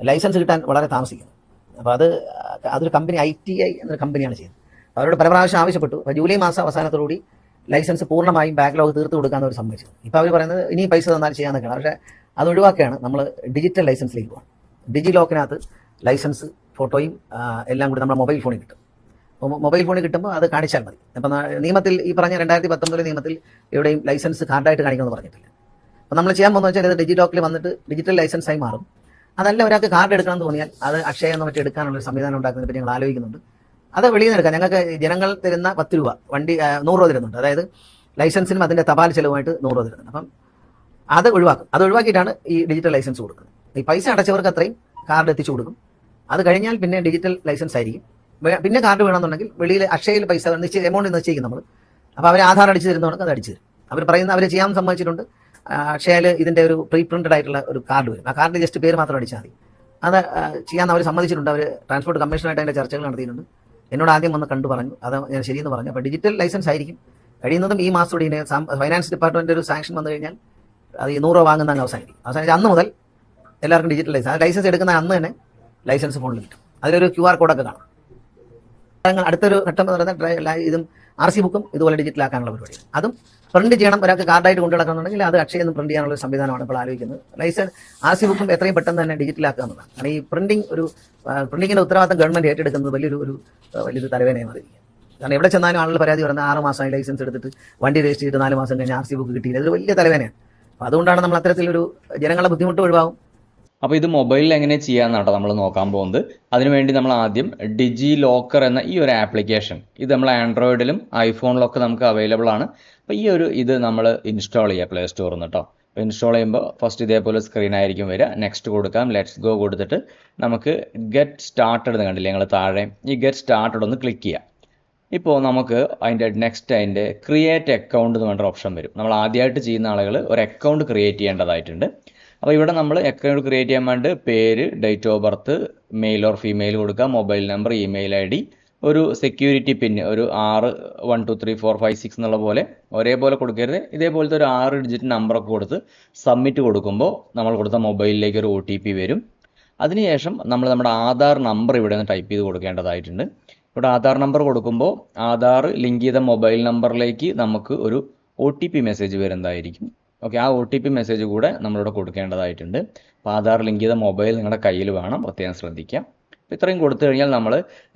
Licence കിട്ടാൻ വളരെ താമസിക്കുന്നു. അപ്പോൾ അതൊരു കമ്പനി ITI എന്നൊരു കമ്പനിയാണ് ചെയ്യുന്നത്. അവരോട് പല പ്രാവശ്യം ആവശ്യപ്പെട്ടു. അപ്പോൾ ജൂലൈ മാസം അവസാനത്തോടുകൂടി ലൈസൻസ് പൂർണ്ണമായും ബാക്ക്ലോഗ് തീർത്ത് കൊടുക്കാമെന്ന് അവർ സമ്മതിച്ചു. ഇപ്പോൾ അവർ പറയുന്നത് ഇനി പൈസ തന്നാൽ ചെയ്യാമെന്നൊക്കെയാണ്. പക്ഷേ അത് ഒഴിവാക്കുകയാണ്. നമ്മൾ ഡിജിറ്റൽ ലൈസൻസിലേക്ക് പോകണം. ഡിജി ലോക്കിനകത്ത് ലൈസൻസ് ഫോട്ടോയും എല്ലാം കൂടി നമ്മുടെ മൊബൈൽ ഫോണിൽ കിട്ടും. മൊബൈൽ ഫോണിൽ കിട്ടുമ്പോൾ അത് കാണിച്ചാൽ മതി. അപ്പം നിയമത്തിൽ ഈ പറഞ്ഞ 2019 നിയമത്തിൽ എവിടെയും ലൈസൻസ് കാർഡായിട്ട് കാണിക്കുമെന്ന് പറഞ്ഞിട്ടില്ല. അപ്പോൾ നമ്മൾ ചെയ്യാൻ പോകുന്നത് വെച്ചാൽ ഇത് ഡിജി ലോക്കിൽ വന്നിട്ട് ഡിജിറ്റൽ ലൈസൻസായി മാറും. അതല്ല ഒരാൾക്ക് കാർഡ് എടുക്കണം തോന്നിയാൽ അത് അക്ഷയ എന്ന് മറ്റും എടുക്കാനുള്ള സംവിധാനം ഉണ്ടാക്കുന്നതിനെ പറ്റി ഞങ്ങൾ ആലോചിക്കുന്നുണ്ട്. അത് വെളിയിൽ നിന്ന് എടുക്കാം. ഞങ്ങൾക്ക് ജനങ്ങൾ തരുന്ന 10 രൂപ, വണ്ടി 100 രൂപ തരുന്നുണ്ട്. അതായത് ലൈസൻസിനും അതിൻ്റെ തപാൽ ചെലവുമായിട്ട് 100 രൂപ തരുന്നുണ്ട്. അപ്പം അത് ഒഴിവാക്കും. അത് ഒഴിവാക്കിയിട്ടാണ് ഈ ഡിജിറ്റൽ ലൈസൻസ് കൊടുക്കുന്നത്. ഈ പൈസ അടച്ചവർക്ക് അത്രയും കാർഡ് എത്തിച്ചു കൊടുക്കും. അത് കഴിഞ്ഞാൽ പിന്നെ ഡിജിറ്റൽ ലൈസൻസ് ആയിരിക്കും. പിന്നെ കാർഡ് വേണമെന്നുണ്ടെങ്കിൽ വെളിയിൽ അക്ഷയയിൽ പൈസ എമൗണ്ട് നിശ്ചയിക്കും നമ്മൾ. അപ്പോൾ അവർ ആധാർ അടിച്ചു തരുന്നവർക്ക് അത് അടിച്ചു തരും. അവർ പറയുന്ന അവർ ചെയ്യാൻ സമ്മതിച്ചിട്ടുണ്ട്. അക്ഷയയിൽ ഇതിൻ്റെ ഒരു പ്രീ പ്രിന്റഡ് ആയിട്ടുള്ള ഒരു കാർഡ് വരും. ആ കാർഡിൽ ജസ്റ്റ് പേര് മാത്രം അടിച്ചാൽ മതി. അത് ചെയ്യാൻ അവർ സമ്മതിച്ചിട്ടുണ്ട്. അവർ ട്രാൻസ്പോർട്ട് കമ്മീഷനായിട്ട് അതിൻ്റെ ചർച്ചകൾ നടത്തിയിട്ടുണ്ട്. എന്നോട് ആദ്യം വന്ന് കണ്ടു പറഞ്ഞു. അത് ഞാൻ ശരിയെന്ന് പറഞ്ഞു. അപ്പോൾ ഡിജിറ്റൽ ലൈസൻസ് ആയിരിക്കും. കഴിയുന്നതും ഈ മാസത്തോടെ ഇതിൻ്റെ ഫൈനാൻസ് ഡിപ്പാർട്ട്മെൻറ്റ് ഒരു സാങ്ഷൻ വന്നു കഴിഞ്ഞാൽ അത് 100 രൂപ വാങ്ങുന്ന അങ്ങ് അവസാനിച്ച് അന്ന് മുതൽ എല്ലാവർക്കും ഡിജിറ്റൽ ലൈസൻസ് എടുക്കുന്ന അന്ന് തന്നെ ലൈസൻസ് ഫോണിൽ കിട്ടും. അതിലൊരു QR കോഡൊക്കെ കാണും. അടുത്തൊരു ഘട്ടം എന്ന് പറയുന്നത് ഇതും RC ബുക്കും ഇതുപോലെ ഡിജിറ്റലാക്കാനുള്ള പരിപാടി. അതും പ്രിന്റ് ചെയ്യണം. ഒരാൾക്ക് കാർഡായിട്ട് കൊണ്ടു നടക്കണമെന്നുണ്ടെങ്കിൽ അത് അക്ഷയയിൽ നിന്ന് പ്രിന്റ് ചെയ്യാനുള്ള സംവിധാനമാണ് ഇപ്പോൾ ആലോചിക്കുന്നത്. RC ബുക്കും എത്രയും പെട്ടെന്ന് തന്നെ ഡിജിറ്റലാക്കുക എന്നതാണ്. കാരണം ഈ പ്രിന്റിങ്ങിന്റെ ഉത്തരവാദിത്തം ഗവൺമെന്റ് ഏറ്റെടുക്കുന്നത് വലിയൊരു തലവേദനയായി മാറിയിരിക്കും. കാരണം എവിടെ ചെന്നാലും ആളുകൾ പരാതി പറഞ്ഞാൽ 6 മാസമായി ലൈസൻസ് എടുത്തിട്ട് വണ്ടി രജിസ്റ്റർ ചെയ്തിട്ട് 4 മാസം കഴിഞ്ഞ് RC ബുക്ക് കിട്ടിയില്ല. ഇതൊരു വലിയ തലവേദനയാണ്. അപ്പോൾ അതുകൊണ്ടാണ് നമ്മൾ അത്തരത്തിലൊരു ജനങ്ങളുടെ ബുദ്ധിമുട്ട് ഒഴിവാകും. അപ്പോൾ ഇത് മൊബൈലിൽ എങ്ങനെ ചെയ്യാമെന്നാണ് നമ്മൾ നോക്കാൻ പോകുന്നത്. അതിനുവേണ്ടി നമ്മൾ ആദ്യം ഡിജി ലോക്കർ എന്ന ഈ ഒരു ആപ്ലിക്കേഷൻ, ഇത് നമ്മൾ ആൻഡ്രോയിഡിലും ഐഫോണിലൊക്കെ നമുക്ക് അവൈലബിൾ ആണ്. അപ്പോൾ ഇത് നമ്മൾ ഇൻസ്റ്റാൾ ചെയ്യുക പ്ലേ സ്റ്റോറിൽ നിന്ന് കേട്ടോ. അപ്പോൾ ഇൻസ്റ്റാൾ ചെയ്യുമ്പോൾ ഫസ്റ്റ് ഇതേപോലെ സ്ക്രീൻ ആയിരിക്കും വരിക. നെക്സ്റ്റ് കൊടുക്കാം, ലെറ്റ്സ് ഗോ കൊടുത്തിട്ട് നമുക്ക് ഗെറ്റ് സ്റ്റാർട്ടഡ് എന്ന് കണ്ടില്ലേ ഞങ്ങൾ താഴെ, ഈ ഗെറ്റ് സ്റ്റാർട്ടഡ് ഒന്ന് ക്ലിക്ക് ചെയ്യുക. ഇപ്പോൾ നമുക്ക് അതിൻ്റെ ക്രിയേറ്റ് അക്കൗണ്ട് എന്ന് പറഞ്ഞൊരു ഓപ്ഷൻ വരും. നമ്മൾ ആദ്യമായിട്ട് ചെയ്യുന്ന ആളുകൾ ഒരു അക്കൗണ്ട് ക്രിയേറ്റ് ചെയ്യേണ്ടതായിട്ടുണ്ട്. അപ്പോൾ ഇവിടെ നമ്മൾ അക്കൗണ്ട് ക്രിയേറ്റ് ചെയ്യാൻ വേണ്ടി പേര്, date of birth, male or female കൊടുക്കുക, മൊബൈൽ നമ്പർ, ഇമെയിൽ ID, ഒരു സെക്യൂരിറ്റി പിൻ, ഒരു 6 1 2 3 4 5 6 എന്നുള്ള പോലെ ഒരേപോലെ കൊടുക്കരുത്. ഇതേപോലത്തെ ഒരു 6 ഡിജിറ്റ് നമ്പറൊക്കെ കൊടുത്ത് സബ്മിറ്റ് കൊടുക്കുമ്പോൾ നമ്മൾ കൊടുത്ത മൊബൈലിലേക്ക് ഒരു OTP വരും. അതിനുശേഷം നമ്മൾ നമ്മുടെ ആധാർ നമ്പർ ഇവിടെ നിന്ന് ടൈപ്പ് ചെയ്ത് കൊടുക്കേണ്ടതായിട്ടുണ്ട്. ഇവിടെ ആധാർ നമ്പർ കൊടുക്കുമ്പോൾ ആധാർ ലിങ്ക് ചെയ്ത മൊബൈൽ നമ്പറിലേക്ക് നമുക്ക് ഒരു OTP മെസ്സേജ് വരുന്നതായിരിക്കും. ഓക്കെ, ആ OTP മെസ്സേജ് കൂടെ നമ്മളിവിടെ കൊടുക്കേണ്ടതായിട്ടുണ്ട്. അപ്പോൾ ആധാർ ലിങ്ക് ചെയ്ത മൊബൈൽ നിങ്ങളുടെ കയ്യിൽ വേണം, പ്രത്യേകം ശ്രദ്ധിക്കാം. അപ്പോൾ ഇത്രയും കൊടുത്തു കഴിഞ്ഞാൽ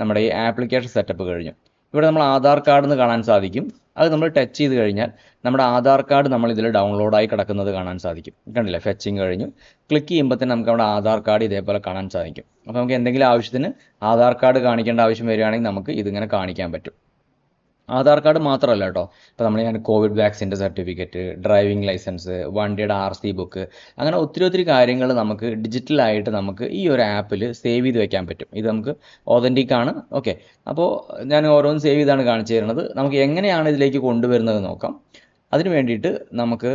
നമ്മുടെ ഈ ആപ്ലിക്കേഷൻ സെറ്റപ്പ് കഴിഞ്ഞു. ഇവിടെ നമ്മൾ ആധാർ കാർഡ് എന്ന് കാണാൻ സാധിക്കും. അത് നമ്മൾ ടച്ച് ചെയ്ത് കഴിഞ്ഞാൽ നമ്മുടെ ആധാർ കാർഡ് നമ്മൾ ഇതിൽ ഡൗൺലോഡായി കിടക്കുന്നത് കാണാൻ സാധിക്കും. കണ്ടില്ലേ, ഫെച്ചിങ് കഴിഞ്ഞു. ക്ലിക്ക് ചെയ്യുമ്പോൾ തന്നെ നമുക്ക് നമ്മുടെ ആധാർ കാർഡ് ഇതേപോലെ കാണാൻ സാധിക്കും. അപ്പോൾ നമുക്ക് എന്തെങ്കിലും ആവശ്യത്തിന് ആധാർ കാർഡ് കാണിക്കേണ്ട ആവശ്യം വരികയാണെങ്കിൽ നമുക്ക് ഇതിങ്ങനെ കാണിക്കാൻ പറ്റും. ആധാർ കാർഡ് മാത്രമല്ല കേട്ടോ, ഇപ്പോൾ ഞാൻ കോവിഡ് വാക്സിൻ്റെ സർട്ടിഫിക്കറ്റ്, ഡ്രൈവിംഗ് ലൈസൻസ്, വണ്ടിയുടെ RC ബുക്ക്, അങ്ങനെ ഒത്തിരി കാര്യങ്ങൾ നമുക്ക് ഡിജിറ്റലായിട്ട് നമുക്ക് ഈ ഒരു ആപ്പിൽ സേവ് ചെയ്ത് വെക്കാൻ പറ്റും. ഇത് നമുക്ക് ഓതൻറ്റിക് ആണ്. ഓക്കെ, അപ്പോൾ ഞാൻ ഓരോന്ന് സേവ് ചെയ്താണ് കാണിച്ചു തരുന്നത്. നമുക്ക് എങ്ങനെയാണ് ഇതിലേക്ക് കൊണ്ടുവരുന്നത് നോക്കാം. അതിന് വേണ്ടിയിട്ട് നമുക്ക്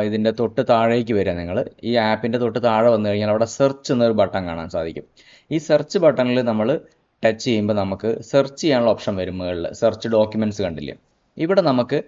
ഇതിൻ്റെ തൊട്ട് താഴേക്ക് വരിക. നിങ്ങൾ ഈ ആപ്പിൻ്റെ തൊട്ട് താഴെ വന്നു കഴിഞ്ഞാൽ അവിടെ സെർച്ച് എന്നൊരു ബട്ടൺ കാണാൻ സാധിക്കും. ഈ സെർച്ച് ബട്ടണിൽ നമ്മൾ ടച്ച് ചെയ്യുമ്പോൾ നമുക്ക് സെർച്ച് ചെയ്യാനുള്ള ഓപ്ഷൻ വരും. മുകളിൽ സെർച്ച് ഡോക്യുമെൻറ്റ്സ് കണ്ടില്ലേ, ഇവിടെ നമുക്ക്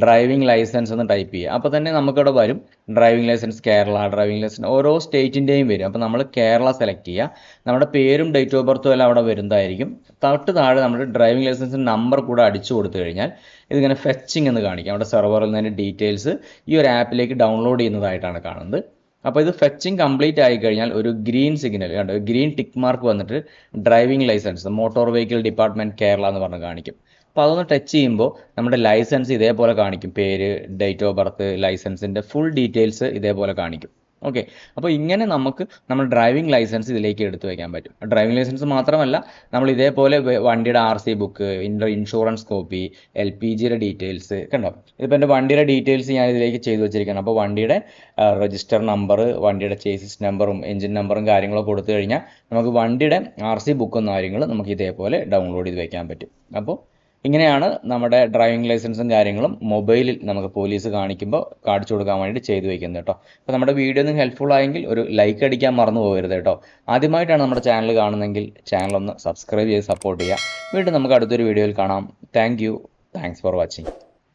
ഡ്രൈവിംഗ് ലൈസൻസ് എന്ന് ടൈപ്പ് ചെയ്യുക. അപ്പോൾ തന്നെ നമുക്കിവിടെ വരും driving licence Kerala, driving licence ഓരോ സ്റ്റേറ്റിൻ്റെയും വരും. അപ്പോൾ നമ്മൾ കേരള സെലക്ട് ചെയ്യുക. നമ്മുടെ പേരും ഡേറ്റ് ഓഫ് ബർത്തും എല്ലാം അവിടെ വരുന്നതായിരിക്കും. തൊട്ട് താഴെ നമ്മുടെ ഡ്രൈവിംഗ് ലൈസൻസിൻ്റെ നമ്പർ കൂടെ അടിച്ചു കൊടുത്തു കഴിഞ്ഞാൽ ഇതിങ്ങനെ ഫെച്ചിങ് എന്ന് കാണിക്കും. അവിടെ സെർവറിൽ നിന്ന് ഡീറ്റെയിൽസ് ഈ ഒരു ആപ്പിലേക്ക് ഡൗൺലോഡ് ചെയ്യുന്നതായിട്ടാണ് കാണുന്നത്. അപ്പോൾ ഇത് ഫെച്ചിങ് കംപ്ലീറ്റ് ആയി കഴിഞ്ഞാൽ ഒരു ഗ്രീൻ സിഗ്നൽ കണ്ടോ, ഗ്രീൻ ടിക്ക് മാർക്ക് വന്നിട്ട് driving licence motor vehicle department Kerala എന്ന് പറഞ്ഞ് കാണിക്കും. അപ്പോൾ അതൊന്ന് ടച്ച് ചെയ്യുമ്പോൾ നമ്മുടെ ലൈസൻസ് ഇതേപോലെ കാണിക്കും. പേര്, ഡേറ്റ് ഓഫ് ബർത്ത്, ലൈസൻസിൻ്റെ ഫുൾ ഡീറ്റെയിൽസ് ഇതേപോലെ കാണിക്കും. ഓക്കെ, അപ്പോൾ ഇങ്ങനെ നമുക്ക് നമ്മൾ ഡ്രൈവിംഗ് ലൈസൻസ് ഇതിലേക്ക് എടുത്തു വയ്ക്കാൻ പറ്റും. ഡ്രൈവിംഗ് ലൈസൻസ് മാത്രമല്ല, നമ്മൾ ഇതേപോലെ വണ്ടിയുടെ RC ബുക്ക്, ഇൻഷുറൻസ് കോപ്പി, LPGയുടെ ഡീറ്റെയിൽസ് കണ്ടോ. ഇതിപ്പോൾ എൻ്റെ വണ്ടിയുടെ ഡീറ്റെയിൽസ് ഞാൻ ഇതിലേക്ക് ചെയ്തു വെച്ചിരിക്കുകയാണ്. അപ്പോൾ വണ്ടിയുടെ രജിസ്റ്റർ നമ്പർ, വണ്ടിയുടെ ചേസിസ് നമ്പറും എഞ്ചിൻ നമ്പറും കാര്യങ്ങളൊക്കെ കൊടുത്തു കഴിഞ്ഞാൽ നമുക്ക് വണ്ടിയുടെ RC ബുക്കും കാര്യങ്ങളും നമുക്ക് ഇതേപോലെ ഡൗൺലോഡ് ചെയ്ത് വയ്ക്കാൻ പറ്റും. അപ്പോൾ ഇങ്ങനെയാണ് നമ്മുടെ ഡ്രൈവിംഗ് ലൈസൻസും കാര്യങ്ങളും മൊബൈലിൽ നമുക്ക് പോലീസ് കാണിക്കുമ്പോൾ കാണിച്ചു കൊടുക്കാൻ വേണ്ടി ചെയ്തു വയ്ക്കുന്നത് കേട്ടോ. അപ്പോൾ നമ്മുടെ വീഡിയോ ഒന്ന് ഹെൽപ്ഫുൾ ആയെങ്കിൽ ഒരു ലൈക്ക് അടിക്കാൻ മറന്നു പോകരുത് കേട്ടോ. ആദ്യമായിട്ടാണ് നമ്മുടെ ചാനൽ കാണുന്നതെങ്കിൽ ചാനൽ ഒന്ന് സബ്സ്ക്രൈബ് ചെയ്ത് സപ്പോർട്ട് ചെയ്യുക. വീണ്ടും നമുക്ക് അടുത്തൊരു വീഡിയോയിൽ കാണാം. Thanks for watching.